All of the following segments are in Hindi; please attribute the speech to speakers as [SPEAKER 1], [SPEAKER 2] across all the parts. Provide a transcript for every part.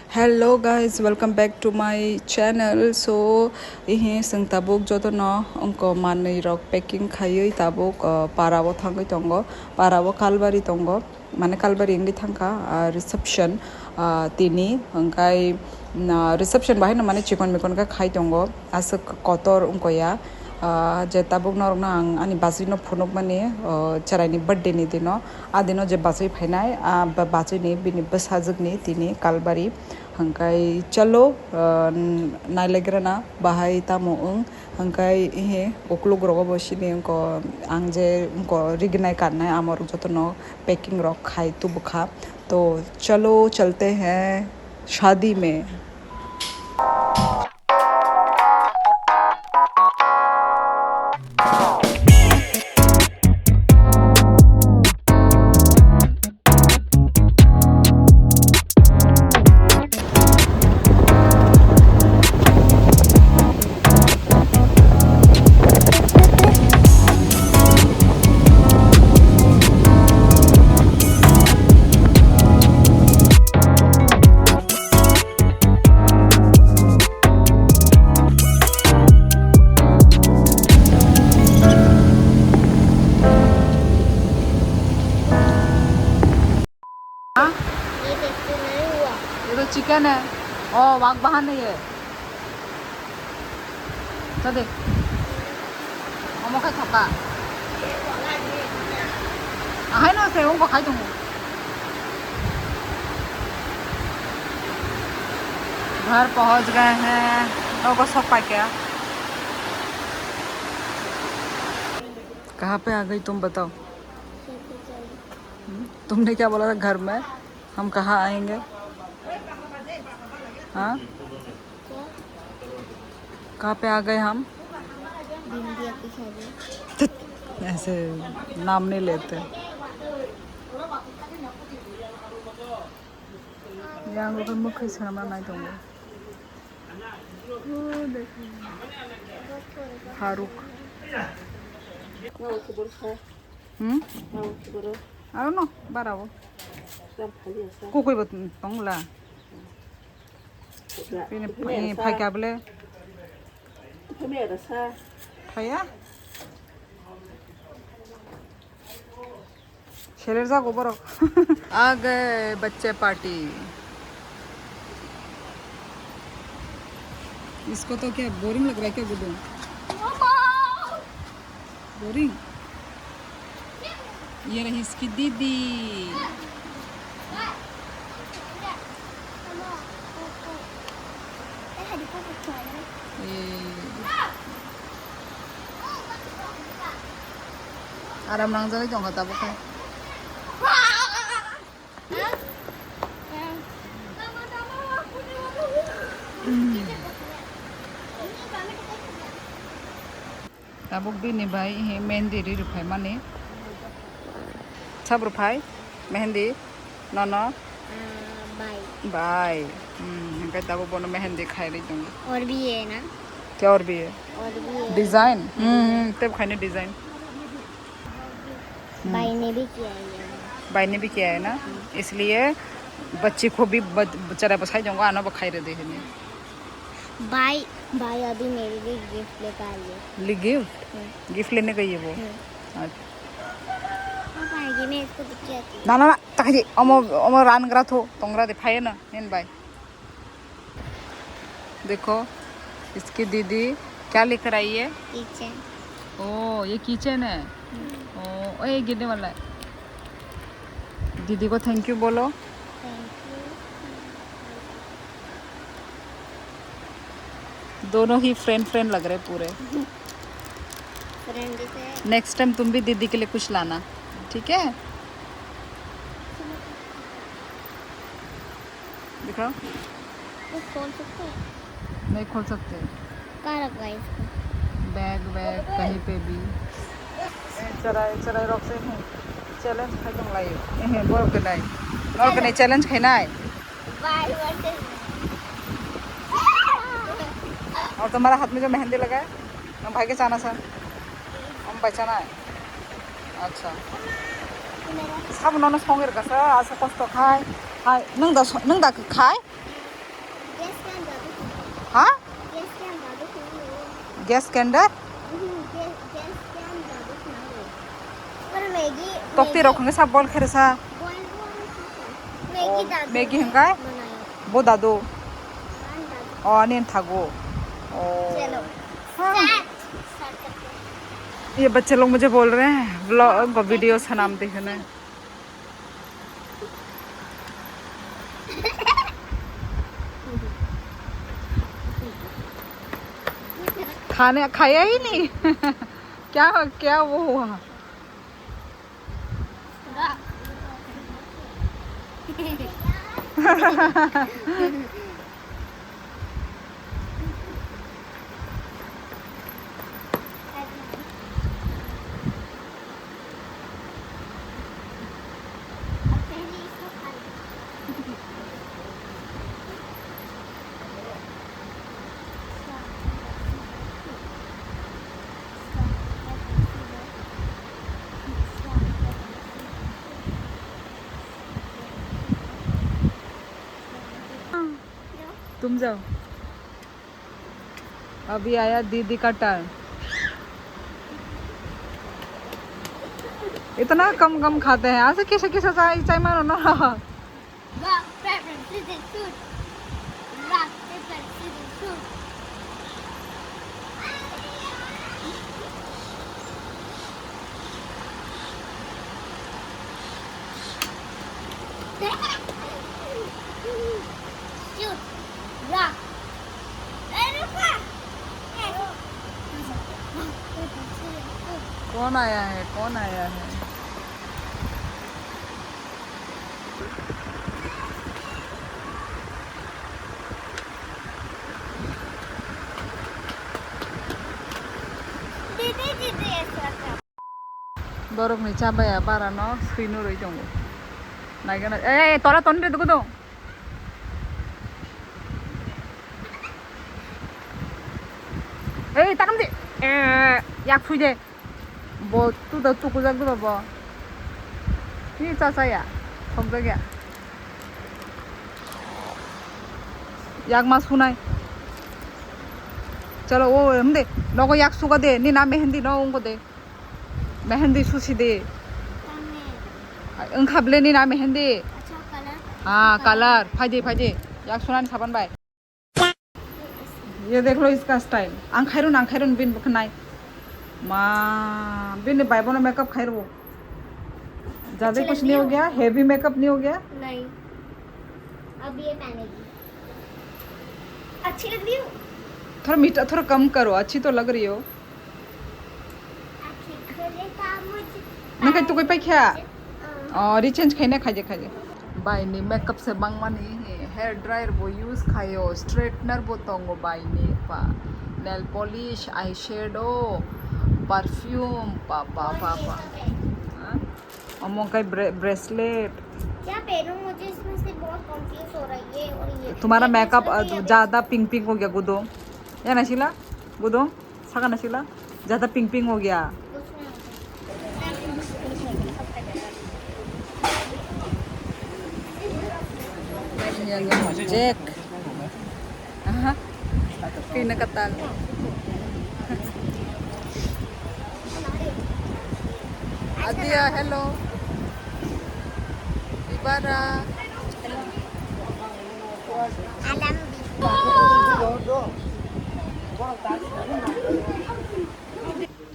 [SPEAKER 1] Hello guys, welcome back to my channel. So, ini seng tabuk joto no ongko manei rok packing khayui tabuk parawo thangai tongo, parawo kalbari tongo, mane kalbari ingi thangka reception tini angkai reception bahai na mane chikon mikon ka khai tongo asuk kotor ongko ya je tabuk norok na ang ani basui no phunuk mani charai ni birthday ni dino adino je basui phainai basui ni bini basajak ni tini kalbari hangkai chalo nailegrana bahai tamo hangkai ihe oklog rogo bosini ko angje ko rignai karnai amor jotono packing rok khai tu bukha तो चलो चलते हैं शादी में ये तो चिकन है ओ वाक बहान है ये तो देख 어머 खाई थका है ना से उनको खाई दूँगा घर पहुंच गए हैं लोगों को सब पा क्या कहाँ पे आ गई तुम बताओ तुमने क्या बोला था घर में हम कहाँ आएंगे हाँ कहाँ पे आ गए हम ऐसे नाम नहीं लेते यहाँ को मुख्य शर्मा नहीं दूंगा Farooq I don't know barawo ko koi bat tongla pini phai kya bole phaya Shelar जा गोबर आ गए बच्चे पार्टी इसको तो क्या बोरिंग लग रहा है क्या गुड्डू बोरिंग ये रही इसकी दीदी आराम नांगजाले जोंगा ताबो खाय ताबुक बिनि भाई हे मेहंदी रि रुफाय माने सब रुफाय मेहंदी ननो बाय इनका ताबो बोनो मेहंदी खाय रही दूंगी
[SPEAKER 2] और भी है ना
[SPEAKER 1] क्या और भी है डिजाइन तब खाने डिजाइन
[SPEAKER 2] भाई ने भी किया है
[SPEAKER 1] भाई ने भी किया है ना इसलिए बच्ची को भी बेचारा बसाई जाऊंगा आना बखाई रहे देखने
[SPEAKER 2] भाई भाई अभी मेरे लिए गिफ्ट लेकर आई है
[SPEAKER 1] गिफ्ट लेने गई है वो
[SPEAKER 2] पापा ये मैं इसको दिख जाती
[SPEAKER 1] ना ना ना ताकि अमो रान करा थो तोंगरा दिखाए ना नेन भाई देखो इसकी दीदी क्या लेकर आई है
[SPEAKER 2] किचन
[SPEAKER 1] ओ ये किचन है ओ ये गिरने वाला है दीदी को थैंक यू बोलो दोनों ही फ्रेंड लग रहे पूरे
[SPEAKER 2] फ्रेंड से
[SPEAKER 1] नेक्स्ट टाइम तुम भी दीदी के लिए कुछ लाना ठीक है दिखाओ
[SPEAKER 2] वो खोल सकते हैं
[SPEAKER 1] नहीं खोल सकते
[SPEAKER 2] कहाँ रखा है इसको
[SPEAKER 1] बैग कहीं पे भी चराई रॉक से चैलेंज खाई तुम लाई बोल के नहीं चैलेंज खाना है
[SPEAKER 2] भाई वर्सेस
[SPEAKER 1] और तुम्हारा हाथ में जो मेहंदी लगा है हम भाई के चाना सर हम बचाना है अच्छा सब नॉन सॉन्ग का सर आज कष्ट खाए हाय नंग दा खाए हाँ
[SPEAKER 2] गैस के अंदर दुखना हो।
[SPEAKER 1] गैस के अंदर
[SPEAKER 2] गैस के अंदर दुखना हो। पर मैगी
[SPEAKER 1] तोकती रखोगे सब बोल खेर सा
[SPEAKER 2] बॉईल मैगी दादू
[SPEAKER 1] मैगी
[SPEAKER 2] ने
[SPEAKER 1] हंगाय
[SPEAKER 2] बनाया।
[SPEAKER 1] वो दादो
[SPEAKER 2] हाँ, दादू।
[SPEAKER 1] और नहीं थागो
[SPEAKER 2] चलो
[SPEAKER 1] हाँ।
[SPEAKER 2] स्टार्ट करते हैं।
[SPEAKER 1] ये बच्चे लोग मुझे बोल रहे हैं व्लॉग वीडियो का नाम देखना है। खाने खाया ही नहीं क्या क्या वो हुआ
[SPEAKER 2] अब पहले इसको खा लो।
[SPEAKER 1] तुम जाओ अभी आया दीदी का टर्न इतना कम कम खाते हैं आज किसे किसे चाय मारो ना
[SPEAKER 2] Rock, paper, scissors, shoot. Rock, paper, scissors, shoot. Shoot. Rock. Hey, रुको. Hey.
[SPEAKER 1] कौन आया है कौन आया है
[SPEAKER 2] दीदी दीदी ऐसा कर.
[SPEAKER 1] बरफ नहीं चाबाया बारा न सुइनो रही दंगो नायगोन ए तोरा तोंदे दुगो दं ए ताकम दे ए 약 수제 뭐 뚜다 뚜고 잡다 봐 이 짜짜야 성적이야 약만 수나이 चलो वो हमदे लोगो याक सुगा दे नी ना मेहंदी न उनको दे मेहंदी सुसी दे
[SPEAKER 2] हमें
[SPEAKER 1] ओंखाबले नी ना मेहंदी
[SPEAKER 2] अच्छा कलर.
[SPEAKER 1] हाँ कलर फाइदे फाइदे याक सुनानी साबन बाय ये देख लो इसका स्टाइल आंखायरुन बिन बखनाई माँ बिन बाइबो ना मेकअप खाई वो ज्यादा कुछ नहीं हो गया हेवी मेकअप नहीं हो गया
[SPEAKER 2] नहीं. अब ये पहनेगी. अच्छी लग रही हूँ.
[SPEAKER 1] थोड़ा मीठा थोड़ा कम करो अच्छी तो लग रही हो
[SPEAKER 2] अच्छी लगेगा मुझे.
[SPEAKER 1] मैं कहीं तो कोई पे क्या
[SPEAKER 2] हाँ.
[SPEAKER 1] और रिचेंज खाई खाजे बाई ने मेकअप से बांगमानी हेयर ड्रायर वो यूज खायो स्ट्रेटनर वो तोंगो बाई ने पा nail polish eye shadow perfume पापा पापा अमों का ब्रेसलेट
[SPEAKER 2] क्या पहनूं मुझे इसमें से बहुत कंफ्यूज हो रही है. और ये
[SPEAKER 1] तुम्हारा
[SPEAKER 2] ये
[SPEAKER 1] मेकअप
[SPEAKER 2] इसमें भी
[SPEAKER 1] ज़्यादा पिंक पिंक हो गया गुदो या नशीला गुदो सका नशीला ज़्यादा पिंक पिंक हो गया Jack kinakatal Adia hello Ibara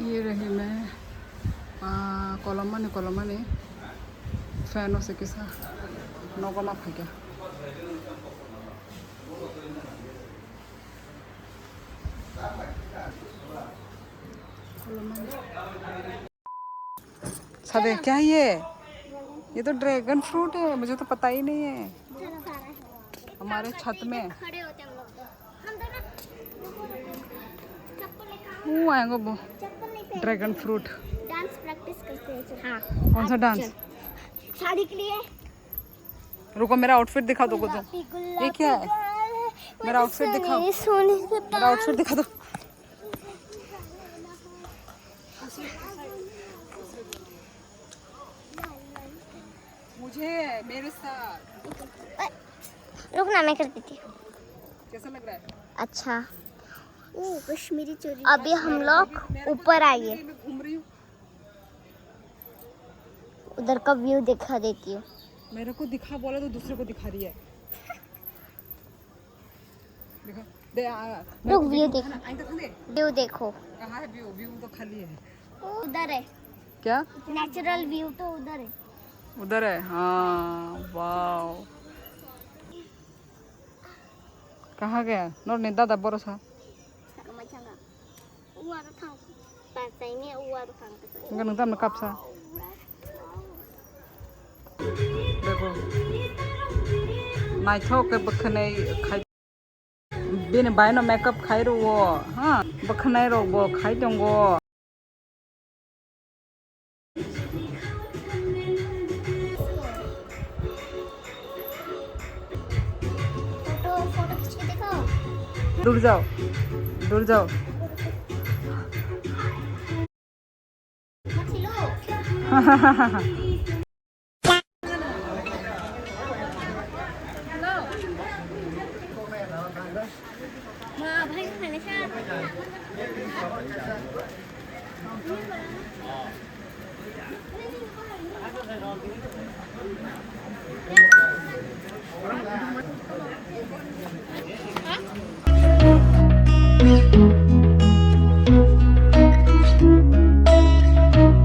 [SPEAKER 1] ये रही मैं कोलमा ने फैनों से किसा नौकमा फेंका सादे क्या ये तो ड्रैगन फ्रूट है मुझे तो पता ही नहीं है हमारे छत में
[SPEAKER 2] खड़े होते हम लोग. हम दोनों चप्पल लेकर
[SPEAKER 1] वो आएगा वो
[SPEAKER 2] चप्पल नहीं पहन.
[SPEAKER 1] ड्रैगन फ्रूट
[SPEAKER 2] डांस प्रैक्टिस करते हैं. हाँ.
[SPEAKER 1] कौन सा डांस
[SPEAKER 2] साड़ी के लिए.
[SPEAKER 1] रुको मेरा आउटफिट दिखा दो तो ये क्या है मेरा आउटफिट दिखाओ
[SPEAKER 2] सोने से
[SPEAKER 1] मेरा आउटफिट दिखा दो मुझे मेरे साथ
[SPEAKER 2] रुक ना मैं कर देती हूँ.
[SPEAKER 1] कैसा लग रहा है
[SPEAKER 2] अच्छा कश्मीरी चोरी। अभी हम लोग ऊपर आइए, उधर का व्यू दिखा देती हूँ।
[SPEAKER 1] मेरे को दिखा बोला तो दूसरे को दिखा रही है। देखो
[SPEAKER 2] रुक, व्यू देखो, व्यू देखो।
[SPEAKER 1] कहाँ है व्यू? व्यू तो खाली है।
[SPEAKER 2] उधर है
[SPEAKER 1] क्या?
[SPEAKER 2] नेचुरल व्यू तो उधर है।
[SPEAKER 1] उधर है, हाँ। वाओ, कहाँ गया? नोट नहीं दादा बरोसा। Enggak nonton makeup sa. देखो नाइ थो के बखनै खाइ बेन बायनो मेकअप खाइ रो हाँ बखनै रो बो खाइ दंगो
[SPEAKER 2] फोटो फोटो खींच के दिखाओ।
[SPEAKER 1] दूर जाओ, दूर जाओ।
[SPEAKER 2] माँ भाई खाने से